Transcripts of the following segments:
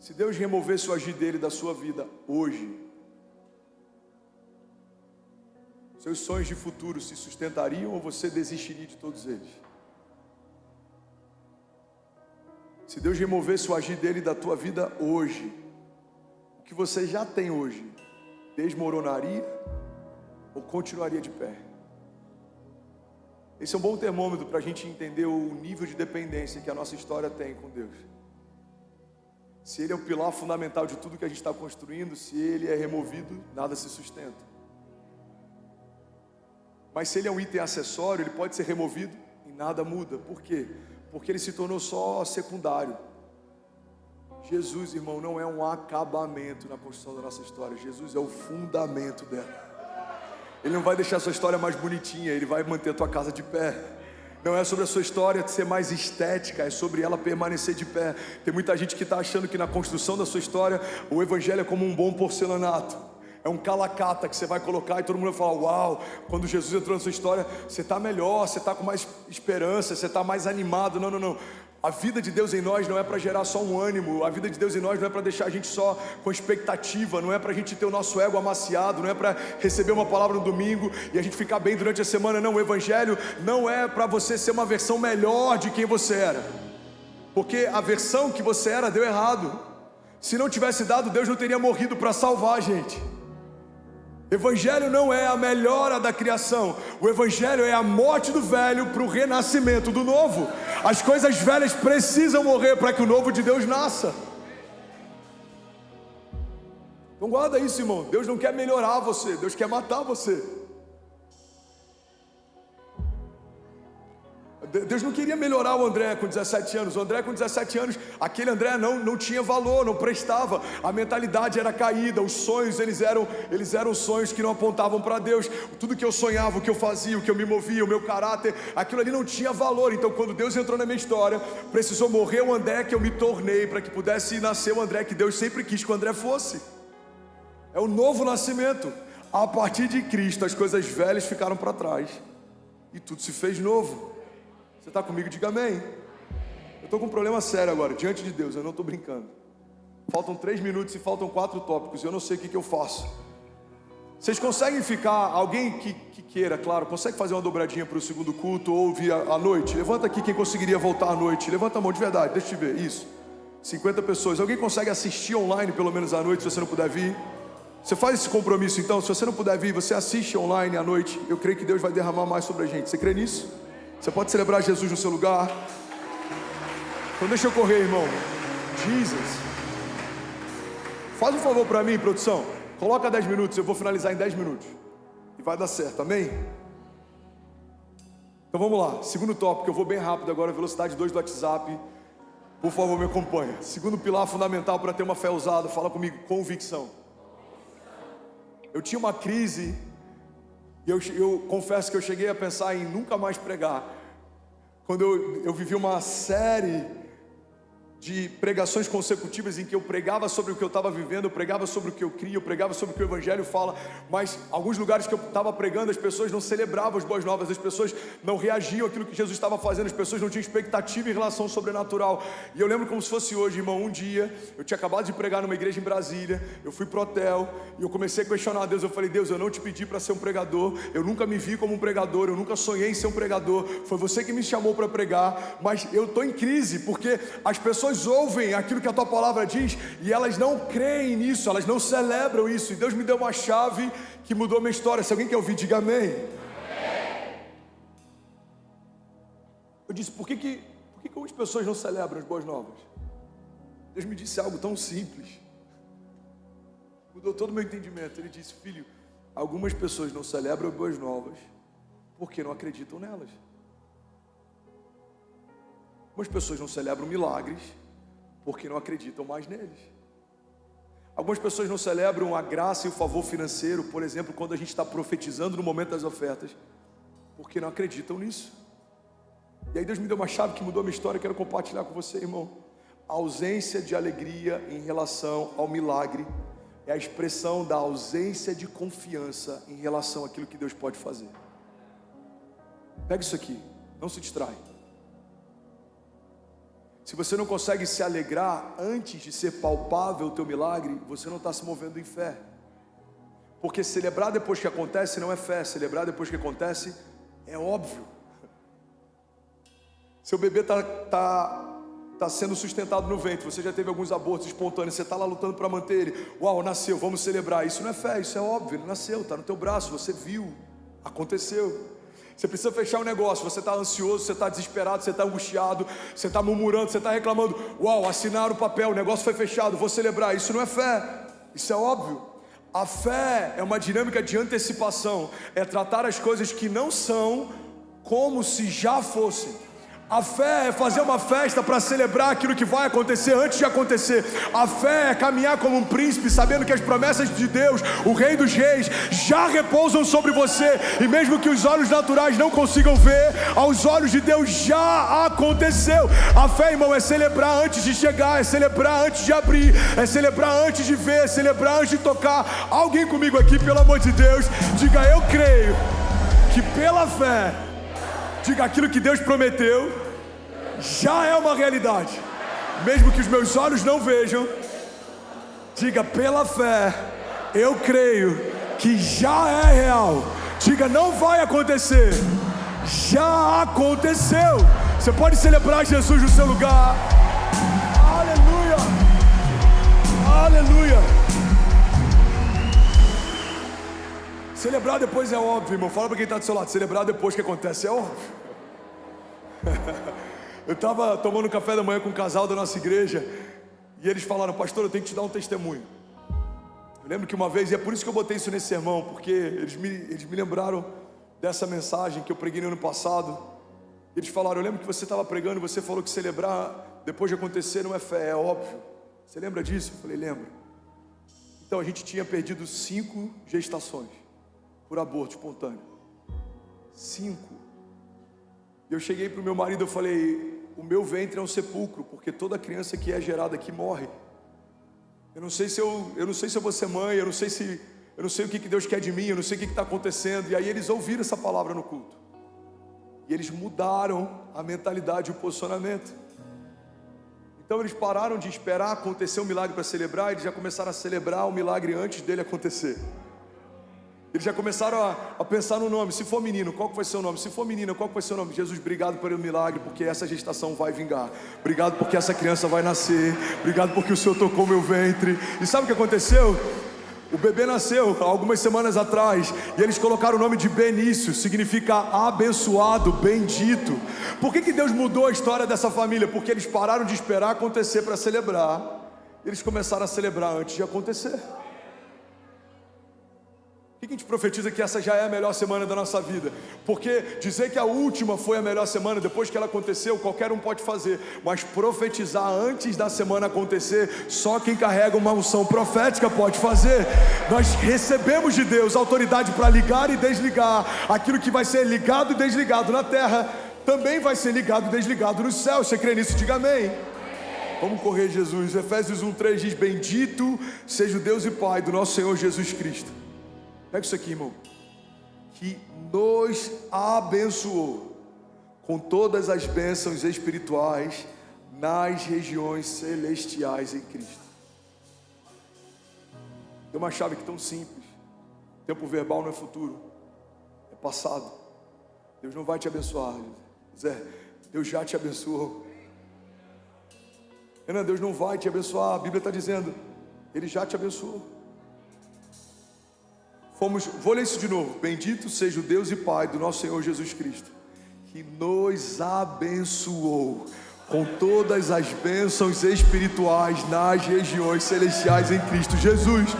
Se Deus removesse o agir dele da sua vida hoje, seus sonhos de futuro se sustentariam ou você desistiria de todos eles? Se Deus removesse o agir dele da tua vida hoje, o que você já tem hoje, desmoronaria ou continuaria de pé? Esse é um bom termômetro para a gente entender o nível de dependência que a nossa história tem com Deus. Se Ele é o pilar fundamental de tudo que a gente está construindo, se Ele é removido, nada se sustenta. Mas se Ele é um item acessório, Ele pode ser removido e nada muda. Por quê? Porque Ele se tornou só secundário. Jesus, irmão, não é um acabamento na construção da nossa história. Jesus é o fundamento dela. Ele não vai deixar a sua história mais bonitinha, Ele vai manter a tua casa de pé. Não é sobre a sua história ser mais estética, é sobre ela permanecer de pé. Tem muita gente que está achando que na construção da sua história, o Evangelho é como um bom porcelanato. É um calacata que você vai colocar e todo mundo vai falar: uau, quando Jesus entrou na sua história, você está melhor, você está com mais esperança, você está mais animado. Não, não, não. A vida de Deus em nós não é para gerar só um ânimo. A vida de Deus em nós não é para deixar a gente só com expectativa. Não é para a gente ter o nosso ego amaciado. Não é para receber uma palavra no domingo e a gente ficar bem durante a semana. Não, o Evangelho não é para você ser uma versão melhor de quem você era. Porque a versão que você era deu errado. Se não tivesse dado, Deus não teria morrido para salvar a gente. Evangelho não é a melhora da criação. O Evangelho é a morte do velho para o renascimento do novo. As coisas velhas precisam morrer para que o novo de Deus nasça. Então guarda isso, irmão. Deus não quer melhorar você, Deus quer matar você. Deus não queria melhorar o André com 17 anos. O André com 17 anos, aquele André não tinha valor, não prestava. A mentalidade era caída, os sonhos eles eram sonhos que não apontavam para Deus. Tudo que eu sonhava, o que eu fazia, o que eu me movia, o meu caráter, aquilo ali não tinha valor. Então quando Deus entrou na minha história, precisou morrer o André que eu me tornei, para que pudesse nascer o André que Deus sempre quis que o André fosse. É o novo nascimento. A partir de Cristo as coisas velhas ficaram para trás e tudo se fez novo. Você está comigo? Diga amém. Eu estou com um problema sério agora, diante de Deus, eu não estou brincando. Faltam 3 minutos e faltam 4 tópicos, eu não sei o que eu faço. Vocês conseguem ficar, alguém que queira, claro, consegue fazer uma dobradinha para o segundo culto ou vir à noite? Levanta aqui quem conseguiria voltar à noite, levanta a mão de verdade, deixa eu te ver, isso. 50 pessoas, alguém consegue assistir online pelo menos à noite, se você não puder vir? Você faz esse compromisso então, se você não puder vir, você assiste online à noite, eu creio que Deus vai derramar mais sobre a gente, você crê nisso? Você pode celebrar Jesus no seu lugar. Então deixa eu correr, irmão. Jesus. Faz um favor para mim, produção. Coloca 10 minutos, eu vou finalizar em 10 minutos. E vai dar certo, amém? Então vamos lá. Segundo tópico, eu vou bem rápido agora, velocidade 2 do WhatsApp. Por favor, me acompanha. Segundo pilar fundamental para ter uma fé ousada, fala comigo, convicção. Eu tinha uma crise. E eu confesso que eu cheguei a pensar em nunca mais pregar. Quando eu vivi uma série de pregações consecutivas em que eu pregava sobre o que eu estava vivendo, eu pregava sobre o que eu cria, eu pregava sobre o que o Evangelho fala, mas alguns lugares que eu estava pregando, as pessoas não celebravam as boas novas, as pessoas não reagiam àquilo que Jesus estava fazendo, as pessoas não tinham expectativa em relação ao sobrenatural. E eu lembro como se fosse hoje, irmão, um dia, eu tinha acabado de pregar numa igreja em Brasília, eu fui pro hotel, e eu comecei a questionar a Deus, eu falei: Deus, eu não te pedi para ser um pregador, eu nunca me vi como um pregador, eu nunca sonhei em ser um pregador, foi você que me chamou para pregar, mas eu estou em crise, porque as pessoas ouvem aquilo que a tua palavra diz e elas não creem nisso, elas não celebram isso. E Deus me deu uma chave que mudou a minha história. Se alguém quer ouvir, diga amém. Eu disse: por que algumas pessoas não celebram as boas novas? Deus me disse algo tão simples, mudou todo o meu entendimento. Ele disse: filho, algumas pessoas não celebram as boas novas porque não acreditam nelas. Algumas pessoas não celebram milagres porque não acreditam mais neles. Algumas pessoas não celebram a graça e o favor financeiro, por exemplo, quando a gente está profetizando no momento das ofertas, porque não acreditam nisso. E aí Deus me deu uma chave que mudou a minha história, quero compartilhar com você, irmão. A ausência de alegria em relação ao milagre é a expressão da ausência de confiança em relação àquilo que Deus pode fazer. Pega isso aqui, não se distrai. Se você não consegue se alegrar antes de ser palpável o teu milagre, você não está se movendo em fé. Porque celebrar depois que acontece não é fé, celebrar depois que acontece é óbvio. Seu bebê está sendo sustentado no ventre, você já teve alguns abortos espontâneos, você está lá lutando para manter ele. Uau, nasceu, vamos celebrar. Isso não é fé, isso é óbvio, ele nasceu, está no teu braço, você viu, aconteceu. Você precisa fechar um negócio, você está ansioso, você está desesperado, você está angustiado, você está murmurando, você está reclamando. Uau, assinaram o papel, o negócio foi fechado, vou celebrar. Isso não é fé, isso é óbvio. A fé é uma dinâmica de antecipação, é tratar as coisas que não são como se já fossem. A fé é fazer uma festa para celebrar aquilo que vai acontecer antes de acontecer. A fé é caminhar como um príncipe, sabendo que as promessas de Deus, o Rei dos Reis, já repousam sobre você. E mesmo que os olhos naturais não consigam ver, aos olhos de Deus já aconteceu. A fé, irmão, é celebrar antes de chegar, é celebrar antes de abrir, é celebrar antes de ver, é celebrar antes de tocar. Alguém comigo aqui, pelo amor de Deus, diga: eu creio que pela fé, diga, aquilo que Deus prometeu já é uma realidade. Mesmo que os meus olhos não vejam, diga: pela fé, eu creio que já é real. Diga: não vai acontecer, já aconteceu. Você pode celebrar Jesus no seu lugar. Aleluia, aleluia. Celebrar depois é óbvio, irmão. Fala para quem está do seu lado: celebrar depois que acontece é óbvio. Eu estava tomando café da manhã com um casal da nossa igreja e eles falaram: pastor, eu tenho que te dar um testemunho. Eu lembro que uma vez, e é por isso que eu botei isso nesse sermão, porque eles me lembraram dessa mensagem que eu preguei no ano passado. Eles falaram: eu lembro que você estava pregando e você falou que celebrar depois de acontecer não é fé, é óbvio. Você lembra disso? Eu falei: lembro. Então a gente tinha perdido 5 gestações por aborto espontâneo. 5. E eu cheguei para o meu marido, eu falei: o meu ventre é um sepulcro, porque toda criança que é gerada aqui morre. Eu não sei se eu vou ser mãe, eu não sei o que Deus quer de mim, eu não sei o que está acontecendo. E aí eles ouviram essa palavra no culto. E eles mudaram a mentalidade e o posicionamento. Então eles pararam de esperar acontecer um milagre para celebrar, eles já começaram a celebrar o milagre antes dele acontecer. Eles já começaram a pensar no nome. Se for menino, qual que vai ser o nome? Se for menina, qual que vai ser o nome? Jesus, obrigado pelo milagre, porque essa gestação vai vingar. Obrigado porque essa criança vai nascer. Obrigado porque o Senhor tocou meu ventre. E sabe o que aconteceu? O bebê nasceu há algumas semanas atrás e eles colocaram o nome de Benício, significa abençoado, bendito. Por que Deus mudou a história dessa família? Porque eles pararam de esperar acontecer para celebrar. Eles começaram a celebrar antes de acontecer. Por que a gente profetiza que essa já é a melhor semana da nossa vida? Porque dizer que a última foi a melhor semana, depois que ela aconteceu, qualquer um pode fazer. Mas profetizar antes da semana acontecer, só quem carrega uma unção profética pode fazer. Nós recebemos de Deus autoridade para ligar e desligar. Aquilo que vai ser ligado e desligado na terra, também vai ser ligado e desligado no céu. Você crê nisso? Diga amém. Vamos correr, Jesus. Efésios 1:3 diz: bendito seja o Deus e Pai do nosso Senhor Jesus Cristo. Pega isso aqui, irmão. Que nos abençoou com todas as bênçãos espirituais nas regiões celestiais em Cristo. Tem uma chave que é tão simples. Tempo verbal não é futuro, é passado. Deus não vai te abençoar, Zé. Deus já te abençoou. Renan, Deus não vai te abençoar. A Bíblia está dizendo: Ele já te abençoou. Vou ler isso de novo. Bendito seja o Deus e Pai do nosso Senhor Jesus Cristo, que nos abençoou com todas as bênçãos espirituais nas regiões celestiais em Cristo Jesus.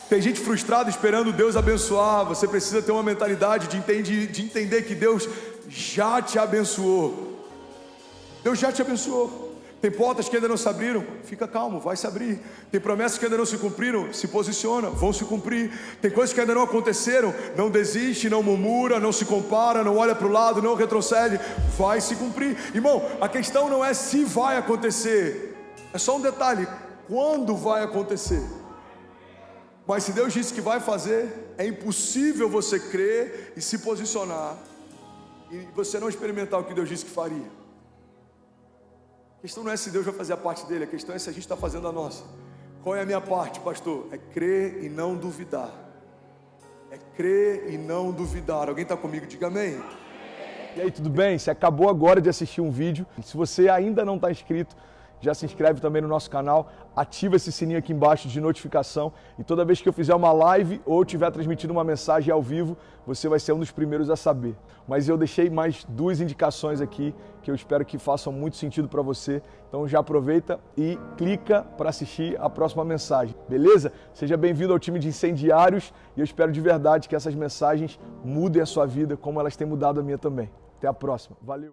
Tem gente frustrada esperando Deus abençoar. Você precisa ter uma mentalidade de entender que Deus já te abençoou. Deus já te abençoou. Tem portas que ainda não se abriram, fica calmo, vai se abrir. Tem promessas que ainda não se cumpriram, se posiciona, vão se cumprir. Tem coisas que ainda não aconteceram, não desiste, não murmura, não se compara, não olha para o lado, não retrocede, vai se cumprir. Irmão, a questão não é se vai acontecer, é só um detalhe: quando vai acontecer. Mas se Deus disse que vai fazer, é impossível você crer e se posicionar e você não experimentar o que Deus disse que faria. A questão não é se Deus vai fazer a parte dele, a questão é se a gente está fazendo a nossa. Qual é a minha parte, pastor? É crer e não duvidar. É crer e não duvidar. Alguém está comigo? Diga amém. E aí, tudo bem? Você acabou agora de assistir um vídeo. Se você ainda não está inscrito, já se inscreve também no nosso canal, ativa esse sininho aqui embaixo de notificação e toda vez que eu fizer uma live ou estiver transmitindo uma mensagem ao vivo, você vai ser um dos primeiros a saber. Mas eu deixei mais 2 indicações aqui que eu espero que façam muito sentido para você. Então já aproveita e clica para assistir a próxima mensagem, beleza? Seja bem-vindo ao time de incendiários e eu espero de verdade que essas mensagens mudem a sua vida como elas têm mudado a minha também. Até a próxima. Valeu!